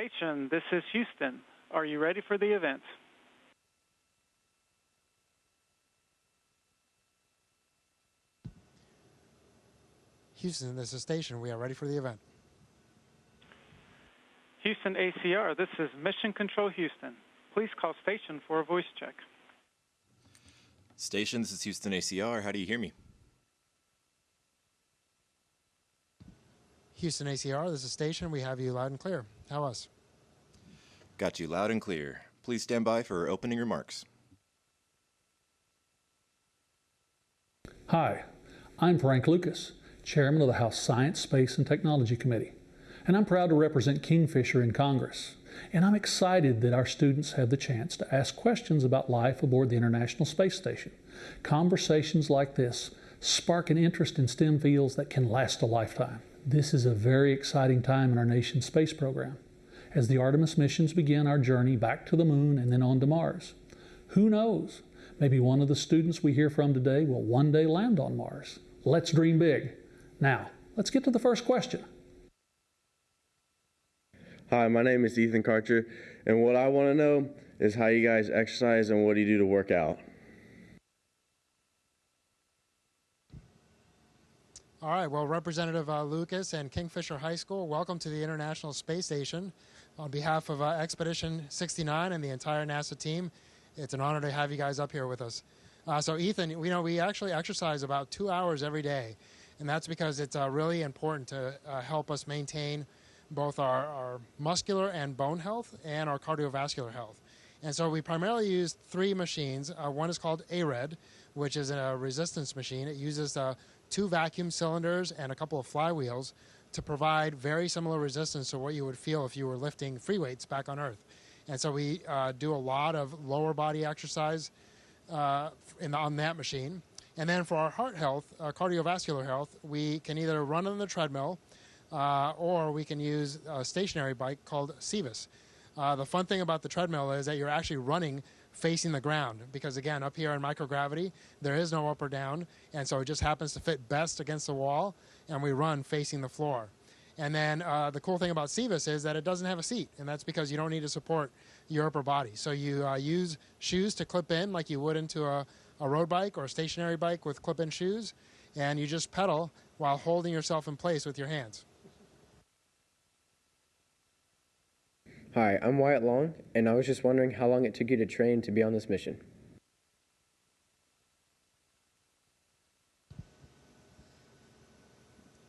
station. This is Houston. Are you ready for the event? Houston, this is station. We are ready for the event. Houston ACR, this is Mission Control Houston. Please call station for a voice check. Station, this is Houston ACR. How do you hear me? Houston ACR, this is station. We have you loud and clear. How us? Got you loud and clear. Please stand by for opening remarks. Hi, I'm Frank Lucas, Chairman of the House Science, Space, and Technology Committee, and I'm proud to represent Kingfisher in Congress. And I'm excited that our students have the chance to ask questions about life aboard the International Space Station. Conversations like this spark an interest in STEM fields that can last a lifetime. This is a very exciting time in our nation's space program, as the Artemis missions begin our journey back to the moon and then on to Mars. Who knows? Maybe one of the students we hear from today will one day land on Mars. Let's dream big. Now, let's get to the first question. Hi, my name is Ethan Karcher, and what I want to know is how you guys exercise and what do you do to work out? All right, well, Representative Lucas and Kingfisher High School, welcome to the International Space Station. On behalf of Expedition 69 and the entire NASA team, it's an honor to have you guys up here with us. So Ethan, we actually exercise about 2 hours every day, and that's because it's really important to help us maintain both our muscular and bone health and our cardiovascular health. And so we primarily use three machines. One is called ARED, which is a resistance machine. It uses 2 vacuum cylinders and a couple of flywheels to provide very similar resistance to what you would feel if you were lifting free weights back on Earth. And so we do a lot of lower body exercise on that machine. And then for our heart health, cardiovascular health, we can either run on the treadmill or we can use a stationary bike called Cevis. The fun thing about the treadmill is that you're actually running facing the ground because, again, up here in microgravity, there is no up or down, and so it just happens to fit best against the wall, and we run facing the floor. And then the cool thing about Cevis is that it doesn't have a seat, and that's because you don't need to support your upper body. So you use shoes to clip in like you would into a road bike or a stationary bike with clip-in shoes, and you just pedal while holding yourself in place with your hands. Hi, I'm Wyatt Long, and I was just wondering how long it took you to train to be on this mission.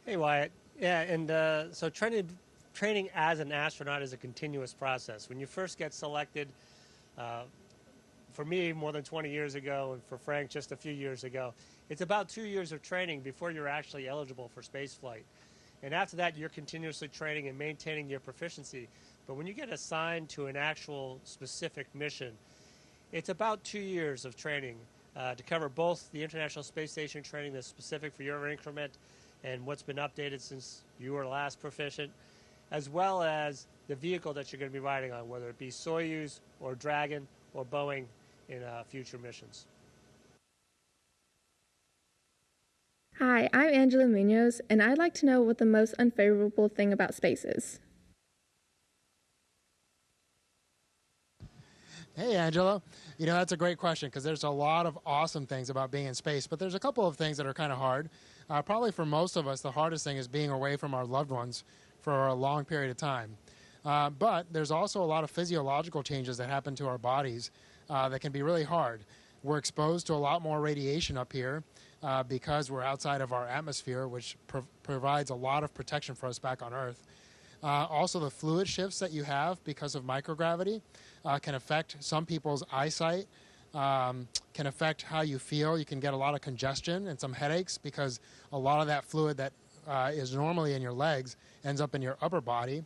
Hey, Wyatt. Yeah, and so training as an astronaut is a continuous process. When you first get selected, for me more than 20 years ago, and for Frank just a few years ago, it's about 2 years of training before you're actually eligible for space flight. And after that, you're continuously training and maintaining your proficiency. But when you get assigned to an actual specific mission, it's about 2 years of training to cover both the International Space Station training that's specific for your increment and what's been updated since you were last proficient, as well as the vehicle that you're going to be riding on, whether it be Soyuz or Dragon or Boeing in future missions. Hi, I'm Angela Munoz, and I'd like to know what the most unfavorable thing about space is. Hey, Angela. That's a great question because there's a lot of awesome things about being in space, but there's a couple of things that are kind of hard. Probably for most of us, the hardest thing is being away from our loved ones for a long period of time. But there's also a lot of physiological changes that happen to our bodies that can be really hard. We're exposed to a lot more radiation up here because we're outside of our atmosphere, which provides a lot of protection for us back on Earth. Also, the fluid shifts that you have because of microgravity can affect some people's eyesight, can affect how you feel. You can get a lot of congestion and some headaches because a lot of that fluid that is normally in your legs ends up in your upper body.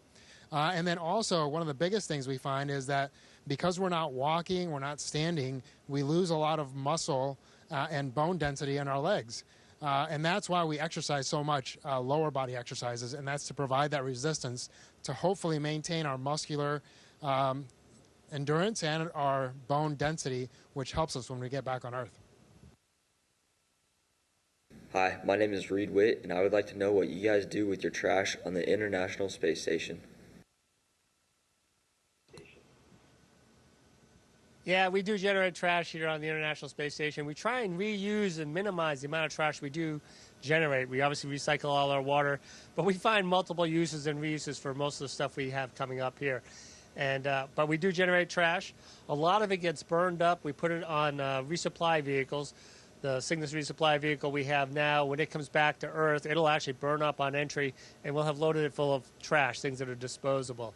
And then also, one of the biggest things we find is that because we're not walking, we're not standing, we lose a lot of muscle and bone density in our legs. And that's why we exercise so much lower body exercises, and that's to provide that resistance to hopefully maintain our muscular endurance and our bone density, which helps us when we get back on Earth. Hi, my name is Reed Witt, and I would like to know what you guys do with your trash on the International Space Station. Yeah, we do generate trash here on the International Space Station. We try and reuse and minimize the amount of trash we do generate. We obviously recycle all our water, but we find multiple uses and reuses for most of the stuff we have coming up here. But we do generate trash. A lot of it gets burned up. We put it on resupply vehicles. The Cygnus resupply vehicle we have now, when it comes back to Earth, it'll actually burn up on entry, and we'll have loaded it full of trash, things that are disposable.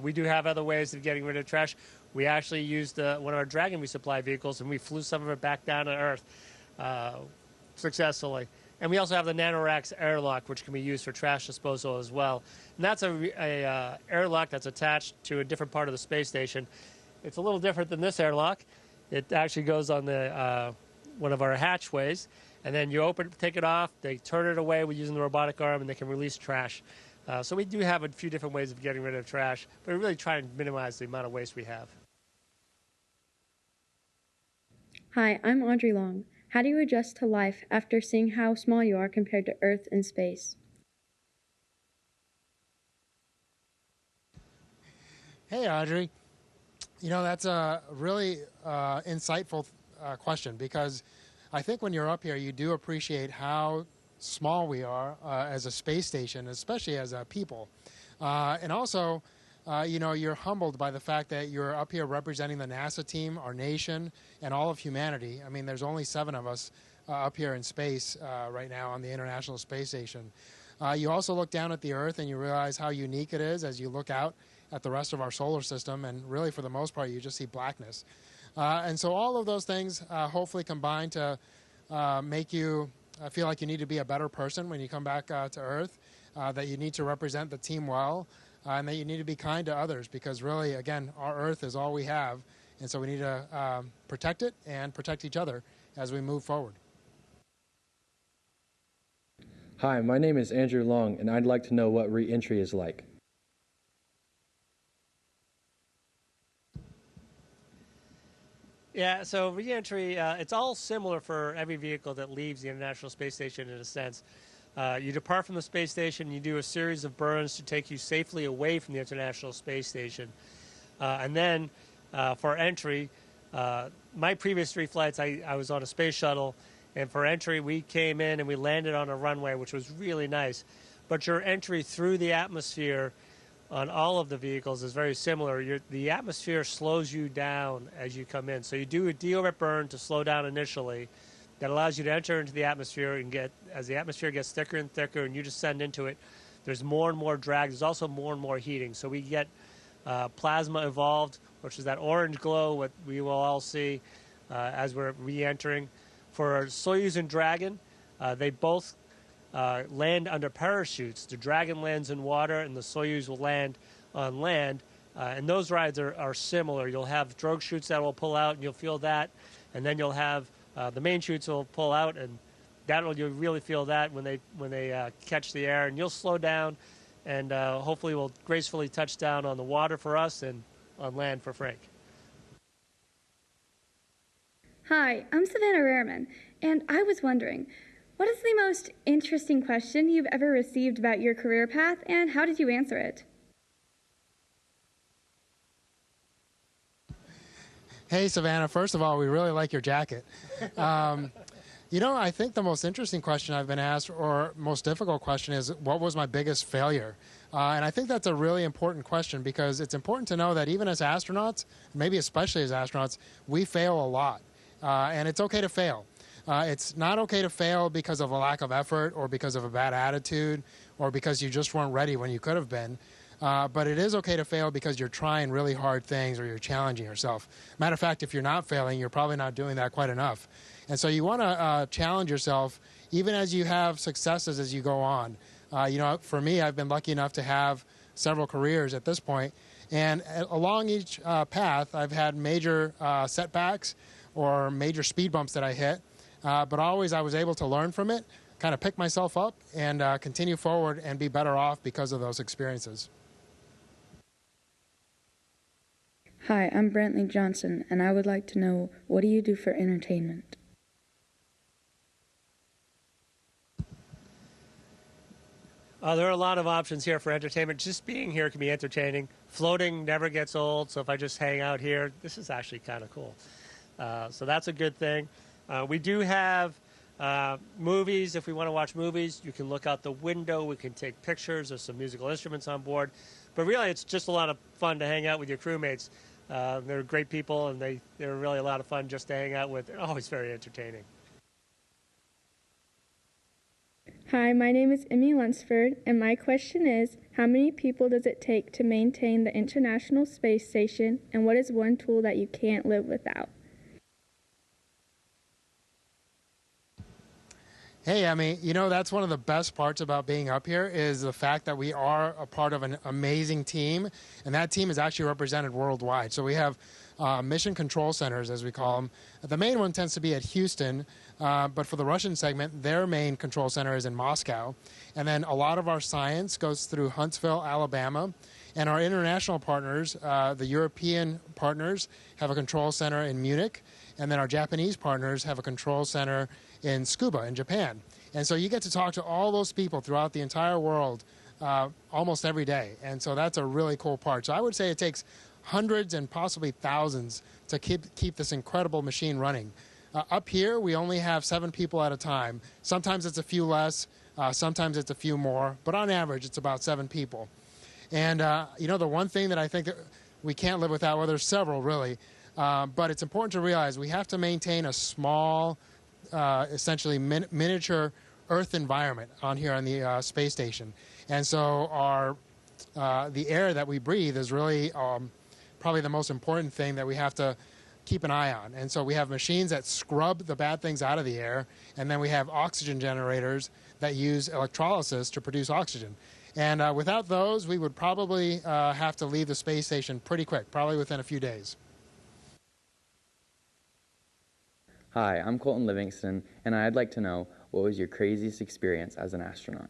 We do have other ways of getting rid of trash. We actually used one of our Dragon resupply vehicles, and we flew some of it back down to Earth successfully. And we also have the NanoRacks airlock, which can be used for trash disposal as well. And that's a airlock that's attached to a different part of the space station. It's a little different than this airlock. It actually goes on the one of our hatchways, and then you open it, take it off, they turn it away with using the robotic arm, and they can release trash. So we do have a few different ways of getting rid of trash, but we really try and minimize the amount of waste we have. Hi, I'm Audrey Long. How do you adjust to life after seeing how small you are compared to Earth and space? Hey, Audrey. You know, that's a really insightful question, because I think when you're up here, you do appreciate how small we are as a space station, especially as a people. And also, you know, you're humbled by the fact that you're up here representing the NASA team, our nation, and all of humanity. I mean, there's only 7 of us up here in space right now on the International Space Station. You also look down at the Earth and you realize how unique it is as you look out at the rest of our solar system, and really for the most part you just see blackness. And so all of those things hopefully combine to make you feel like you need to be a better person when you come back to Earth, that you need to represent the team well, and that you need to be kind to others, because really, again, our Earth is all we have, and so we need to protect it and protect each other as we move forward. Hi, my name is Andrew Long, and I'd like to know what re-entry is like. Yeah, so re-entry, it's all similar for every vehicle that leaves the International Space Station in a sense. You depart from the space station, you do a series of burns to take you safely away from the International Space Station. And then for entry, my previous 3 flights, I was on a space shuttle, and for entry we came in and we landed on a runway, which was really nice. But your entry through the atmosphere on all of the vehicles is very similar. The atmosphere slows you down as you come in. So you do a deorbit burn to slow down initially. That allows you to enter into the atmosphere, and as the atmosphere gets thicker and thicker and you descend into it, there's more and more drag. There's also more and more heating. So we get plasma evolved, which is that orange glow what we will all see as we're re-entering. For Soyuz and Dragon, they both land under parachutes. The Dragon lands in water, and the Soyuz will land on land. And those rides are similar. You'll have drogue chutes that will pull out, and you'll feel that. And then you'll have the main chutes will pull out, and you'll really feel that when they catch the air. And you'll slow down, and hopefully we'll gracefully touch down on the water for us and on land for Frank. Hi, I'm Savannah Rehrman, and I was wondering, what is the most interesting question you've ever received about your career path, and how did you answer it? Hey, Savannah, first of all, we really like your jacket. You know, I think the most interesting question I've been asked, or most difficult question, is what was my biggest failure? And I think that's a really important question, because it's important to know that even as astronauts, maybe especially as astronauts, we fail a lot. And it's okay to fail. It's not okay to fail because of a lack of effort or because of a bad attitude or because you just weren't ready when you could have been. But it is okay to fail because you're trying really hard things or you're challenging yourself. Matter of fact, if you're not failing, you're probably not doing that quite enough. And so you want to challenge yourself even as you have successes as you go on. You know, for me, I've been lucky enough to have several careers at this point. And along each path, I've had major setbacks or major speed bumps that I hit. But always I was able to learn from it, kind of pick myself up, and continue forward and be better off because of those experiences. Hi, I'm Brantley Johnson, and I would like to know, what do you do for entertainment? There are a lot of options here for entertainment. Just being here can be entertaining. Floating never gets old, so if I just hang out here, this is actually kind of cool. So that's a good thing. We do have movies. If we want to watch movies, you can look out the window. We can take pictures. There's some musical instruments on board. But really, it's just a lot of fun to hang out with your crewmates. They're great people, and they're really a lot of fun just to hang out with. They're always very entertaining. Hi, my name is Emmy Lunsford, and my question is, how many people does it take to maintain the International Space Station, and what is one tool that you can't live without? Hey, Emmy, that's one of the best parts about being up here is the fact that we are a part of an amazing team, and that team is actually represented worldwide. So we have mission control centers, as we call them. The main one tends to be at Houston, but for the Russian segment, their main control center is in Moscow. And then a lot of our science goes through Huntsville, Alabama. And our international partners, the European partners, have a control center in Munich. And then our Japanese partners have a control center in Tsukuba in Japan. And so you get to talk to all those people throughout the entire world almost every day. And so that's a really cool part. So I would say it takes hundreds and possibly thousands to keep this incredible machine running. Up here, we only have 7 people at a time. Sometimes it's a few less, sometimes it's a few more, but on average, it's about 7 people. And, the one thing that I think that we can't live without, well, there's several really, but it's important to realize we have to maintain a small, essentially miniature Earth environment on here on the space station. And so the air that we breathe is really probably the most important thing that we have to keep an eye on. And so we have machines that scrub the bad things out of the air, and then we have oxygen generators that use electrolysis to produce oxygen. And without those, we would probably have to leave the space station pretty quick, probably within a few days. Hi, I'm Colton Livingston, and I'd like to know, what was your craziest experience as an astronaut?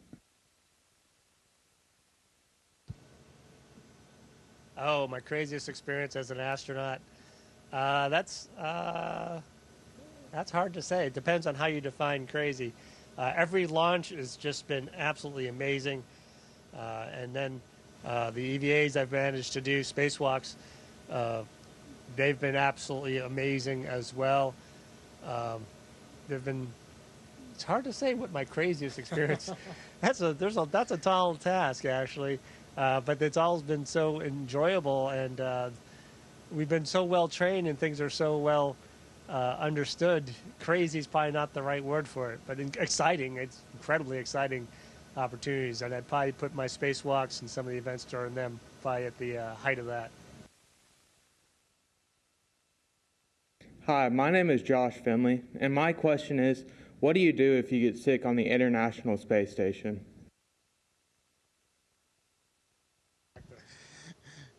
Oh, my craziest experience as an astronaut. That's hard to say. It depends on how you define crazy. Every launch has just been absolutely amazing. And then the EVAs I've managed to do, spacewalks, they've been absolutely amazing as well. It's hard to say what my craziest experience. That's a tall task, actually. But it's always been so enjoyable, and we've been so well trained, and things are so well understood. Crazy is probably not the right word for it, but exciting. It's incredibly exciting opportunities, and I'd probably put my spacewalks and some of the events during them probably at the height of that. Hi, my name is Josh Finley, and my question is, what do you do if you get sick on the International Space Station?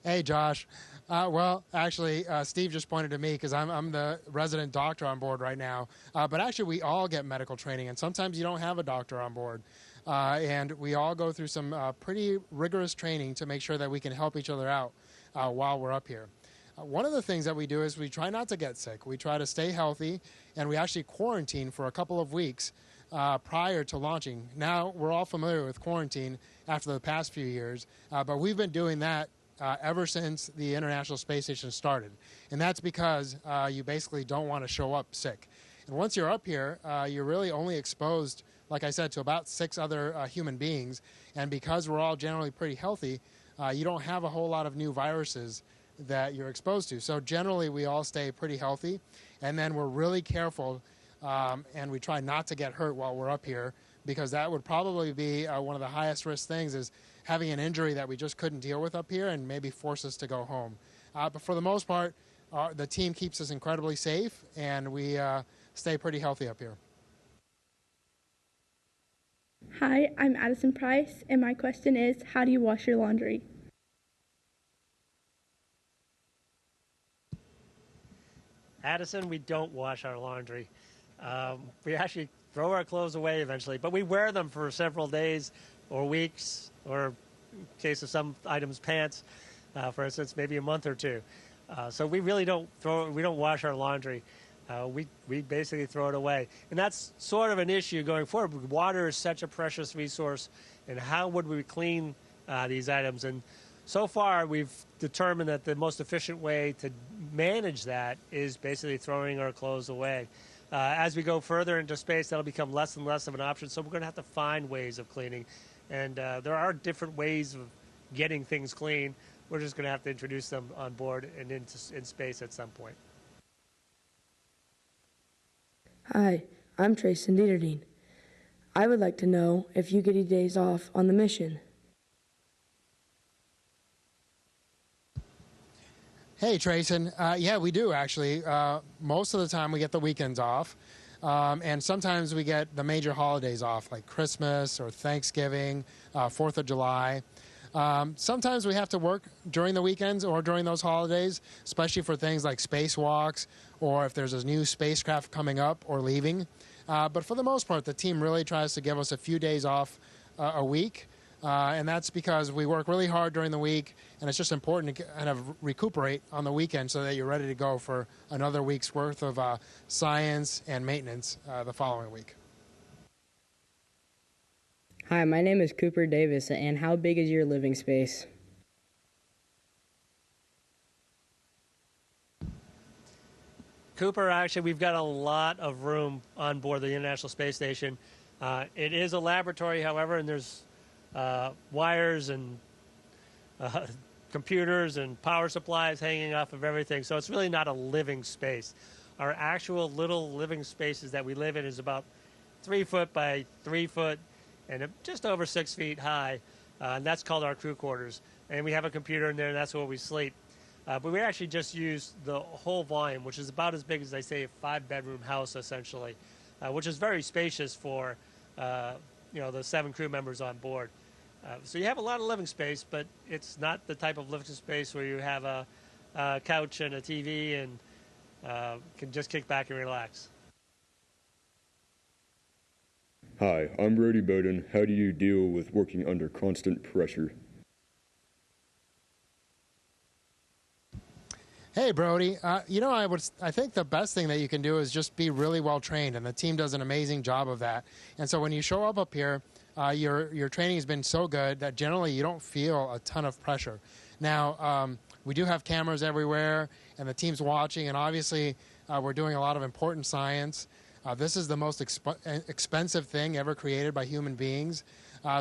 Hey, Josh. Well, actually, Steve just pointed to me because I'm the resident doctor on board right now. But actually, we all get medical training, and sometimes you don't have a doctor on board. And we all go through some pretty rigorous training to make sure that we can help each other out while we're up here. One of the things that we do is we try not to get sick. We try to stay healthy, and we actually quarantine for a couple of weeks prior to launching. Now, we're all familiar with quarantine after the past few years, but we've been doing that ever since the International Space Station started. And that's because you basically don't want to show up sick. And once you're up here, you're really only exposed, like I said, to about 6 other human beings. And because we're all generally pretty healthy, you don't have a whole lot of new viruses that you're exposed to. So generally, we all stay pretty healthy. And then we're really careful, and we try not to get hurt while we're up here, because that would probably be one of the highest risk things, is having an injury that we just couldn't deal with up here and maybe force us to go home. But for the most part, the team keeps us incredibly safe, and we stay pretty healthy up here. Hi, I'm Addison Price, and my question is, how do you wash your laundry? Addison, we don't wash our laundry. We actually throw our clothes away eventually, but we wear them for several days or weeks, or in case of some items, pants, for instance, maybe a month or two. So we really don't wash our laundry. we basically throw it away. And that's sort of an issue going forward. Water is such a precious resource, and how would we clean these items? And so far, we've determined that the most efficient way to manage that is basically throwing our clothes away. As we go further into space, that'll become less and less of an option, so we're going to have to find ways of cleaning. And there are different ways of getting things clean. We're just going to have to introduce them on board and in space at some point. Hi, I'm Trayson Dieterding. I would like to know if you get any days off on the mission. Hey, Trayson. Yeah, we do, actually. Most of the time we get the weekends off. And sometimes we get the major holidays off, like Christmas or Thanksgiving, 4th of July. Sometimes we have to work during the weekends or during those holidays, especially for things like spacewalks or if there's a new spacecraft coming up or leaving. But for the most part, the team really tries to give us a few days off a week. And that's because we work really hard during the week, and it's just important to kind of recuperate on the weekend so that you're ready to go for another week's worth of science and maintenance the following week. Hi, my name is Cooper Davis, and how big is your living space? Cooper, actually, we've got a lot of room on board the International Space Station. It is a laboratory, however, and there's wires and computers and power supplies hanging off of everything. So it's really not a living space. Our actual little living spaces that we live in is about 3 foot by 3 foot and just over 6 feet high. And that's called our crew quarters. And we have a computer in there, and that's where we sleep. But we actually just use the whole volume, which is about as big as, they say, a 5-bedroom house, essentially, which is very spacious for the 7 crew members on board. So you have a lot of living space, but it's not the type of living space where you have a couch and a TV and can just kick back and relax. Hi, I'm Brody Bowden. How do you deal with working under constant pressure? Hey, Brody. I think the best thing that you can do is just be really well trained, and the team does an amazing job of that. And so when you show up here, your training has been so good that generally you don't feel a ton of pressure. Now, we do have cameras everywhere, and the team's watching, and obviously we're doing a lot of important science. This is the most expensive thing ever created by human beings.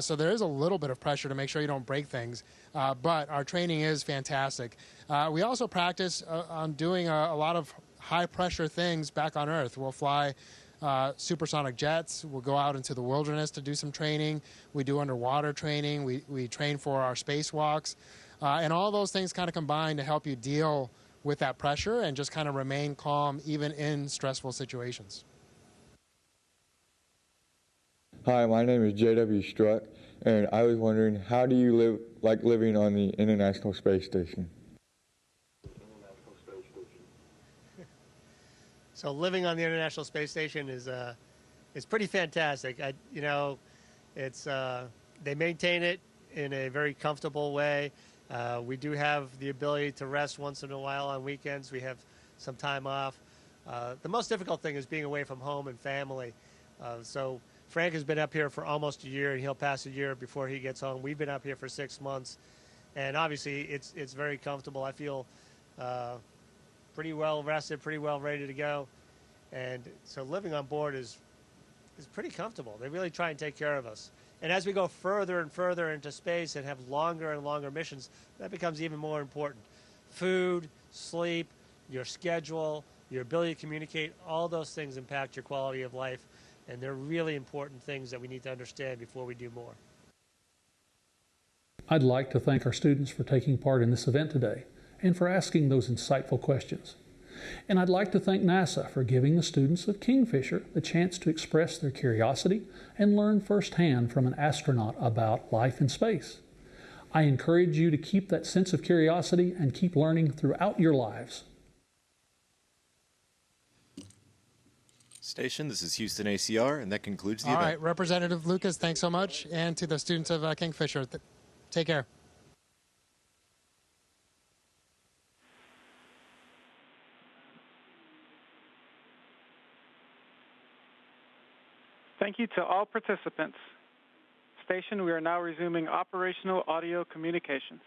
So there is a little bit of pressure to make sure you don't break things. But our training is fantastic. We also practice on doing a lot of high-pressure things back on Earth. We'll fly supersonic jets. We'll go out into the wilderness to do some training. We do underwater training. We train for our spacewalks. And all those things kind of combine to help you deal with that pressure and just kind of remain calm even in stressful situations. Hi, my name is J.W. Struck, and I was wondering, how do you like living on the International Space Station? So living on the International Space Station is pretty fantastic. They maintain it in a very comfortable way. We do have the ability to rest once in a while on weekends. We have some time off. The most difficult thing is being away from home and family. So Frank has been up here for almost a year, and he'll pass a year before he gets home. We've been up here for 6 months, and obviously it's very comfortable. I feel pretty well rested, pretty well ready to go, and so living on board is pretty comfortable. They really try and take care of us. And as we go further and further into space and have longer and longer missions, that becomes even more important. Food, sleep, your schedule, your ability to communicate, all those things impact your quality of life. And they're really important things that we need to understand before we do more. I'd like to thank our students for taking part in this event today and for asking those insightful questions. And I'd like to thank NASA for giving the students of Kingfisher the chance to express their curiosity and learn firsthand from an astronaut about life in space. I encourage you to keep that sense of curiosity and keep learning throughout your lives. Station, this is Houston ACR, and that concludes the event. event. All right, Representative Lucas, thanks so much. And to the students of Kingfisher, take care. Thank you to all participants. Station, we are now resuming operational audio communications.